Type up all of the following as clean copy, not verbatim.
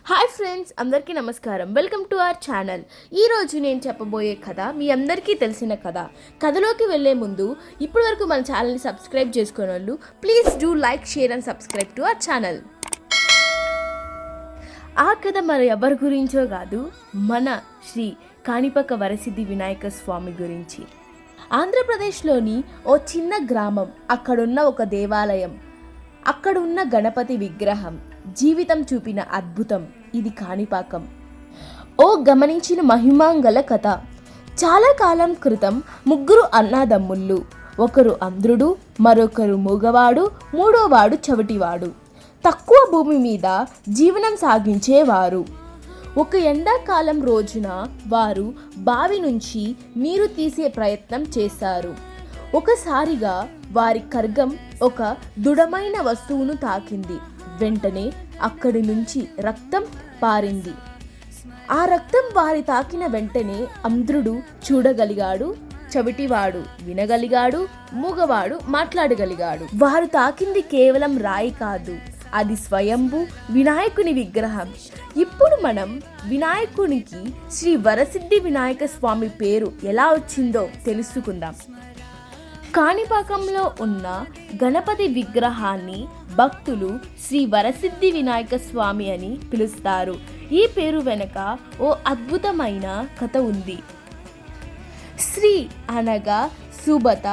Hi friends, అందరికీ నమస్కారం. Welcome to our channel. ఈరోజు నేను చెప్పబోయే కథ మీ అందరికీ తెలిసిన కథ. కథలోకి వెళ్ళే ముందు ఇప్పటివరకు మన ఛానల్ని సబ్స్క్రైబ్ చేసుకునే వాళ్ళు please do like, share and subscribe to our channel. ఆ కథ మరి ఎవరి గురించో కాదు, మన శ్రీ కాణిపాక వరసిద్ధి వినాయక స్వామి గురించి. ఆంధ్రప్రదేశ్లోని ఓ చిన్న గ్రామం, అక్కడున్న ఒక దేవాలయం, అక్కడున్న గణపతి విగ్రహం, జీవితం చూపిన అద్భుతం ఇది కాణిపాకం. ఓ గమనించిన మహిమాంగల కథ. చాలా కాలం క్రితం ముగ్గురు అన్నాదమ్ముళ్ళు, ఒకరు అంధ్రుడు, మరొకరు మూగవాడు, మూడోవాడు చవటివాడు, తక్కువ భూమి మీద జీవనం సాగించేవారు. ఒక ఎండాకాలం రోజున వారు బావి నుంచి నీరు తీసే ప్రయత్నం చేశారు. ఒకసారిగా వారి ఖడ్గం ఒక దృఢమైన వస్తువును తాకింది. వెంటనే అక్కడి నుంచి రక్తం పారింది. ఆ రక్తం వారి తాకిన వెంటనే అంధ్రుడు చూడగలిగాడు, చవిటివాడు వినగలిగాడు, మూగవాడు మాట్లాడగలిగాడు. వారు తాకింది కేవలం రాయి కాదు, అది స్వయంభూ వినాయకుని విగ్రహం. ఇప్పుడు మనం వినాయకునికి శ్రీ వరసిద్ధి వినాయక స్వామి పేరు ఎలా వచ్చిందో తెలుసుకుందాం. కాణిపాకంలో ఉన్న గణపతి విగ్రహాన్ని భక్తులు శ్రీ వరసిద్ధి వినాయక స్వామి అని పిలుస్తారు. ఈ పేరు వెనుక ఓ అద్భుతమైన కథ ఉంది. శ్రీ అనగా శుభత,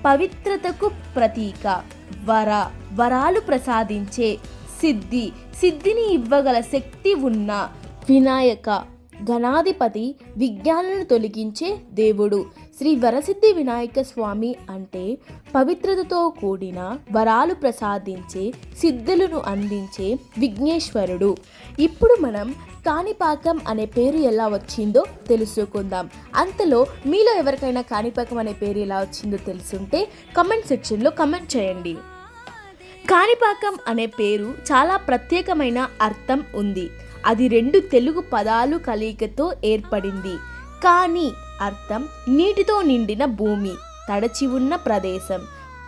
పవిత్రతకు ప్రతీక. వరాలు ప్రసాదించే, సిద్ధిని ఇవ్వగల శక్తి ఉన్న వినాయక, గణాధిపతి, విజ్ఞానాలను తొలగించే దేవుడు. శ్రీ వరసిద్ధి వినాయక స్వామి అంటే పవిత్రతతో కూడిన వరాలు ప్రసాదించే, సిద్ధులను అందించే విఘ్నేశ్వరుడు. ఇప్పుడు మనం కాణిపాకం అనే పేరు ఎలా వచ్చిందో తెలుసుకుందాం. అంతలో మీలో ఎవరికైనా కాణిపాకం అనే పేరు ఎలా వచ్చిందో తెలుసుంటే కమెంట్ సెక్షన్లో కమెంట్ చేయండి. కాణిపాకం అనే పేరు చాలా ప్రత్యేకమైన అర్థం ఉంది. అది రెండు తెలుగు పదాలు కలయికతో ఏర్పడింది. కాని అర్థం నీటితో నిండిన భూమి, తడచి ఉన్న ప్రదేశం.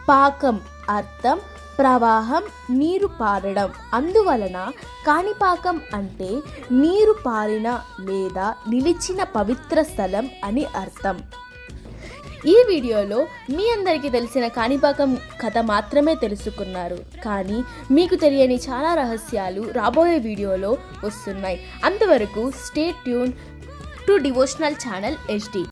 పాకం అర్థం ప్రవాహం, నీరు పారడం. అందువలన కాణిపాకం అంటే నీరు పారిన లేదా నిలిచిన పవిత్ర స్థలం అని అర్థం. ఈ వీడియోలో మీ అందరికీ తెలిసిన కాణిపాకం కథ మాత్రమే తెలుసుకున్నారు, కానీ మీకు తెలియని చాలా రహస్యాలు రాబోయే వీడియోలో వస్తున్నాయి. అంతవరకు stay tune to devotional channel HD.